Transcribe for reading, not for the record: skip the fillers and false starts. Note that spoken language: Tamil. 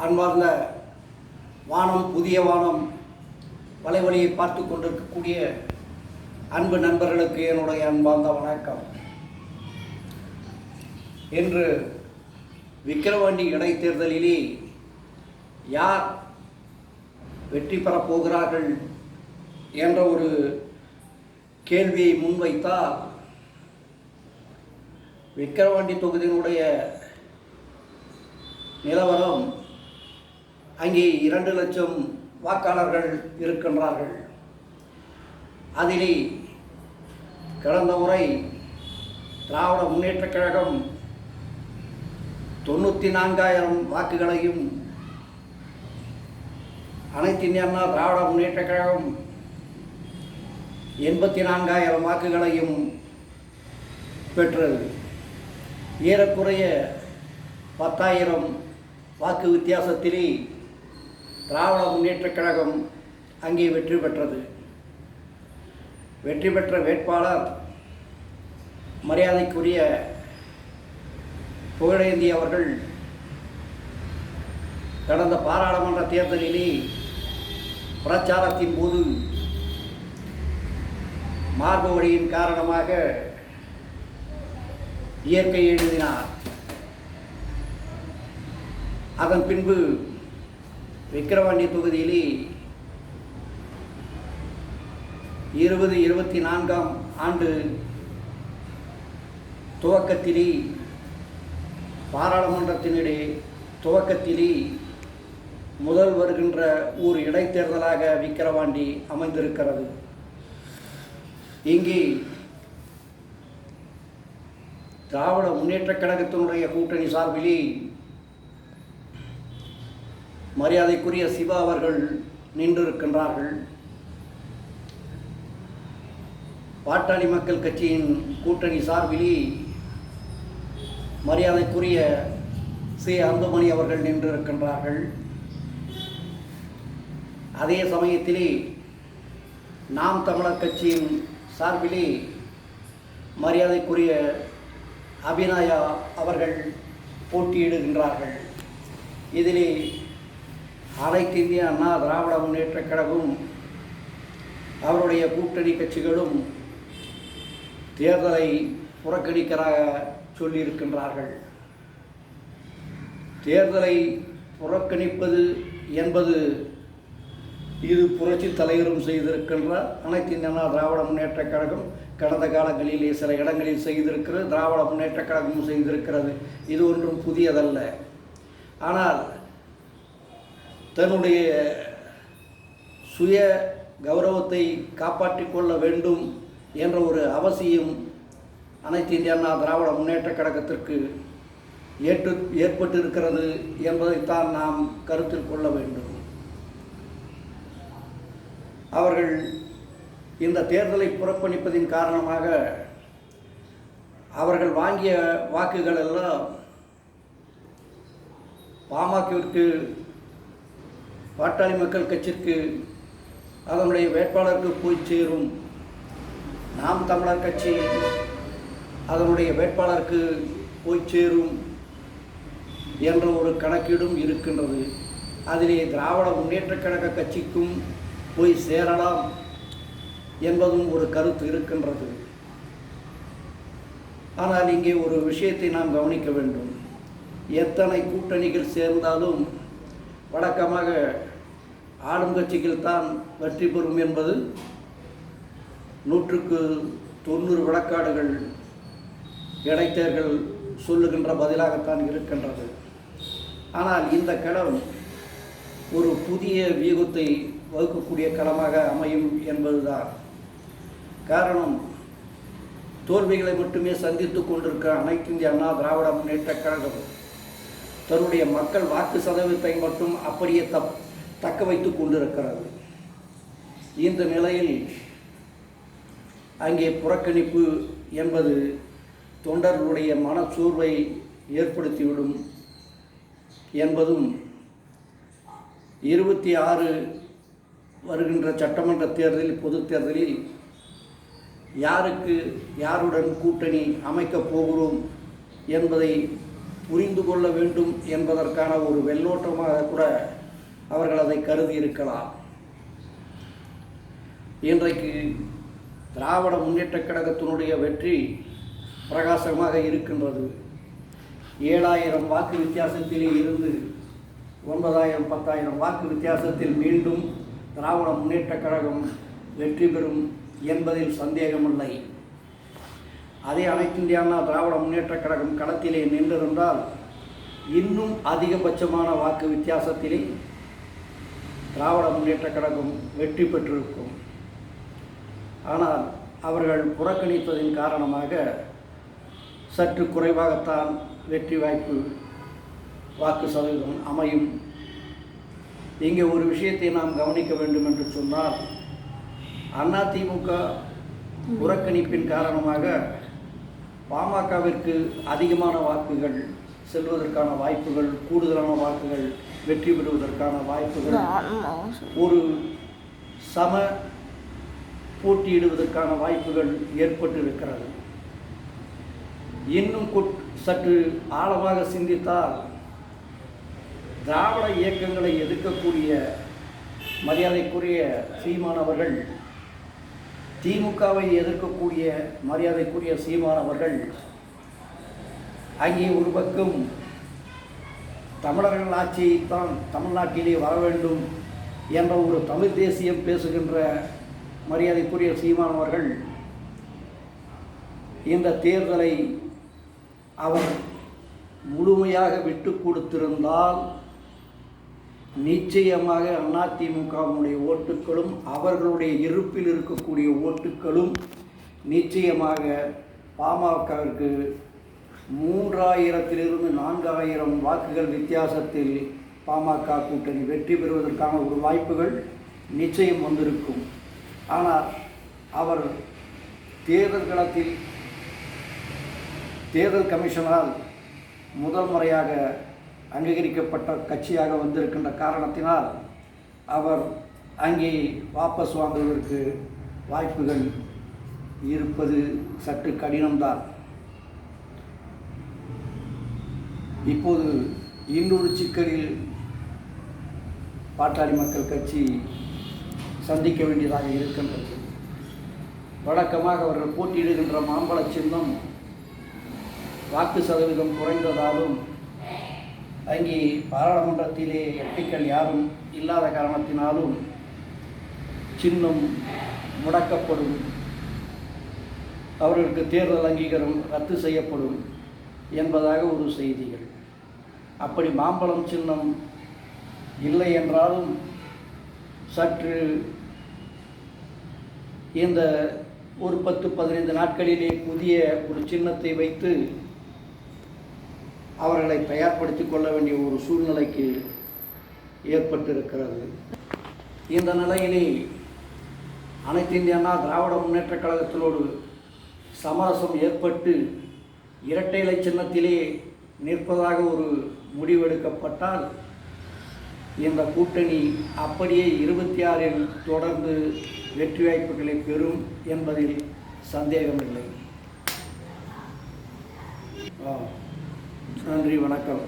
அன்பார்ந்த வானம் புதிய வானம் வலைவழியை பார்த்து கொண்டிருக்கக்கூடிய அன்பு நண்பர்களுக்கு என்னுடைய அன்பார்ந்த வணக்கம். இன்று விக்கிரவாண்டி இடைத்தேர்தலிலே யார் வெற்றி பெறப் போகிறார்கள் என்ற ஒரு கேள்வியை முன்வைத்தால், விக்கிரவாண்டி தொகுதியினுடைய நிலவரம், அங்கே 2 லட்சம் வாக்காளர்கள் இருக்கின்றார்கள். அதிலே கடந்த முறை திராவிட முன்னேற்றக் கழகம் 94,000 வாக்குகளையும், அனைத்து இந்திய அண்ணா திராவிட முன்னேற்றக் கழகம் 84,000 வாக்குகளையும் பெற்றது. ஏறக்குறைய 10,000 வாக்கு வித்தியாசத்திலே திராவிட முன்னேற்றக் கழகம் அங்கே வெற்றி பெற்றது. வெற்றி பெற்ற வேட்பாளர் மரியாதைக்குரிய புகழேந்தி அவர்கள் கடந்த பாராளுமன்ற தேர்தலிலே பிரச்சாரத்தின் போது மார்பு வழியின் காரணமாக இயற்கை எழுதினார். அதன் பின்பு விக்கிரவாண்டி தொகுதியிலே 2024 ஆண்டு துவக்கத்திலே, பாராளுமன்றத்தினிடையே துவக்கத்திலே முதல் வருகின்ற ஒரு இடைத்தேர்தலாக விக்கிரவாண்டி அமைந்திருக்கிறது. இங்கே திராவிட முன்னேற்றக் கழகத்தினுடைய கூட்டணி சார்பிலே மரியாதைக்குரிய சிவா அவர்கள் நின்றிருக்கின்றார்கள். பாட்டாளி மக்கள் கட்சியின் கூட்டணி சார்பிலே மரியாதைக்குரிய சி. அன்புமணி அவர்கள் நின்றிருக்கின்றார்கள். அதே சமயத்திலே நாம் தமிழர் கட்சியின் சார்பிலே மரியாதைக்குரிய அபிநயா அவர்கள் போட்டியிடுகின்றார்கள். இதிலே அனைத்து இந்திய அண்ணா திராவிட முன்னேற்றக் கழகம் அவருடைய கூட்டணி கட்சிகளும் தேர்தலை புறக்கணிக்கிறதாக சொல்லியிருக்கின்றார்கள். தேர்தலை புறக்கணிப்பது என்பது இது புரட்சி தலைவரும் செய்திருக்கின்ற அனைத்து இந்திய அண்ணா திராவிட முன்னேற்றக் கழகம் கடந்த காலங்களிலே சில இடங்களில் செய்திருக்கிறது, திராவிட முன்னேற்றக் கழகமும் செய்திருக்கிறது. இது ஒன்றும் புதியதல்ல. ஆனால் தன்னுடைய சுய கௌரவத்தை காப்பாற்றிக் கொள்ள வேண்டும் என்ற ஒரு அவசியம் அனைத்து இந்திய அண்ணா திராவிட முன்னேற்றக் கழகத்திற்கு ஏற்பட்டிருக்கிறது என்பதைத்தான் நாம் கருத்தில் கொள்ள வேண்டும். அவர்கள் இந்த தேர்தலை புறக்கணிப்பதின் காரணமாக அவர்கள் வாங்கிய வாக்குகள் எல்லாம் பாமகவிற்கு, பாட்டாளி மக்கள் கட்சிக்கு, அதனுடைய வேட்பாளருக்கு போய் சேரும். நாம் தமிழர் கட்சி அதனுடைய வேட்பாளருக்கு போய் சேரும் என்ற ஒரு கணக்கீடும் இருக்கின்றது. அதிலே திராவிட முன்னேற்றக் கழக கட்சிக்கும் போய் சேரலாம் என்பதும் ஒரு கருத்து இருக்கின்றது. ஆனால் இங்கே ஒரு விஷயத்தை நாம் கவனிக்க வேண்டும். எத்தனை கூட்டணிகள் சேர்ந்தாலும் வழக்கமாக ஆளும் கட்சிகள் தான் வெற்றி பெறும் என்பது 100க்கு 90 விழுக்காடுகள் இடைத்தேர்தல் சொல்லுகின்ற பதிலாகத்தான் இருக்கின்றது. ஆனால் இந்த களம் ஒரு புதிய வியூகத்தை வகுக்கக்கூடிய களமாக அமையும் என்பதுதான் காரணம். தோல்விகளை மட்டுமே சந்தித்து கொண்டிருக்கிற அனைத்து இந்திய அண்ணா திராவிட முன்னேற்றக் கழகம் தன்னுடைய மக்கள் வாக்கு சதவீதத்தை மட்டும் அப்படியே தக்க வைத்து கொண்டிருக்கிறது. இந்த நிலையில் அங்கே புறக்கணிப்பு என்பது தொண்டர்களுடைய மனச்சோர்வை ஏற்படுத்திவிடும் என்பதும், 26 வருகின்ற சட்டமன்ற தேர்தலில், பொது தேர்தலில் யாருக்கு யாருடன் கூட்டணி அமைக்கப் போகிறோம் என்பதை புரிந்து கொள்ள வேண்டும் என்பதற்கான ஒரு வெள்ளோட்டமாக கூட அவர்கள் அதை கருதி இருக்கலாம். இன்றைக்கு திராவிட முன்னேற்றக் கழகத்தினுடைய வெற்றி பிரகாசமாக இருக்கின்றது. 7000 வாக்கு வித்தியாசத்திலே இருந்து 9000 10,000 வாக்கு வித்தியாசத்தில் மீண்டும் திராவிட முன்னேற்றக் கழகம் வெற்றி பெறும் என்பதில் சந்தேகமில்லை. அதே அனைத்து இந்திய அண்ணா திராவிட முன்னேற்றக் கழகம் களத்திலே நின்றிருந்தால் இன்னும் அதிகபட்சமான வாக்கு வித்தியாசத்திலே திராவிட முன்னேற்றக் கழகம் வெற்றி பெற்றிருக்கும். ஆனால் அவர்கள் புறக்கணித்ததின் காரணமாக சற்று குறைவாகத்தான் வெற்றி வாய்ப்பு வாக்கு சதவீதம் அமையும். இங்கே ஒரு விஷயத்தை நாம் கவனிக்க வேண்டும் என்று சொன்னால், அதிமுக புறக்கணிப்பின் காரணமாக பாமகவிற்கு அதிகமான வாக்குகள் செல்வதற்கான வாய்ப்புகள், கூடுதலான வாக்குகள் வெற்றி பெறுவதற்கான வாய்ப்புகள், ஒரு சம போட்டியிடுவதற்கான வாய்ப்புகள் ஏற்பட்டிருக்கிறது. இன்னும் சற்று ஆழமாக சிந்தித்தால் திராவிட இயக்கங்களை எதிர்க்கக்கூடிய மரியாதைக்குரிய சீமானவர்கள், திமுகவை எதிர்க்கக்கூடிய மரியாதைக்குரிய சீமானவர்கள் அங்கே ஒரு பக்கம் தமிழர்கள் ஆட்சியைத்தான் தமிழ்நாட்டிலே வர வேண்டும் என்ற ஒரு தமிழ் தேசியம் பேசுகின்ற மரியாதைக்குரிய சீமானவர்கள் இந்த தேர்தலை அவர் முழுமையாக விட்டு கொடுத்திருந்தால் நிச்சயமாக அதிமுகவுடைய ஓட்டுக்களும் அவர்களுடைய இருப்பில் இருக்கக்கூடிய ஓட்டுக்களும் நிச்சயமாக பாமகவிற்கு 3000 4000 வாக்குகள் வித்தியாசத்தில் பாமக கூட்டணி வெற்றி பெறுவதற்கான ஒரு வாய்ப்புகள் நிச்சயம் வந்திருக்கும். ஆனால் அவர் தேர்தல் களத்தில் தேர்தல் கமிஷனால் முதல் முறையாக அங்கீகரிக்கப்பட்ட கட்சியாக வந்திருக்கின்ற காரணத்தினால் அவர் அங்கே வாபஸ் வாங்குவதற்கு வாய்ப்புகள் இருப்பது சற்று கடினம்தான். இப்போது இன்னொரு சிக்கலில் பாட்டாளி மக்கள் கட்சி சந்திக்க வேண்டியதாக இருக்கின்றது. வழக்கமாக அவர்கள் போட்டியிடுகின்ற மாம்பழ சின்னம் வாக்கு சதவீதம் குறைந்ததாலும் அங்கே பாராளுமன்றத்திலே எம்பிக்கள் யாரும் இல்லாத காரணத்தினாலும் சின்னம் முடக்கப்படும், அவர்களுக்கு தேர்தல் அங்கீகாரம் ரத்து செய்யப்படும் என்பதாக ஒரு செய்திகள். அப்படி மாம்பழம் சின்னம் இல்லை என்றாலும் சற்று இந்த ஒரு 10-15 நாட்களிலே புதிய ஒரு சின்னத்தை வைத்து அவர்களை தயார்படுத்திக் கொள்ள வேண்டிய ஒரு சூழ்நிலைக்கு ஏற்பட்டிருக்கிறது. இந்த நிலையிலே அனைத்து இந்திய அண்ணா திராவிட முன்னேற்றக் கழகத்தினோடு சமரசம் ஏற்பட்டு இரட்டை இலை சின்னத்திலே நிற்பதாக ஒரு முடிவெடுக்கப்பட்டால் இந்த கூட்டணி அப்படியே 26இல் தொடர்ந்து வெற்றி வாய்ப்புகளை பெறும் என்பதில் சந்தேகமில்லை. நன்றி, வணக்கம்.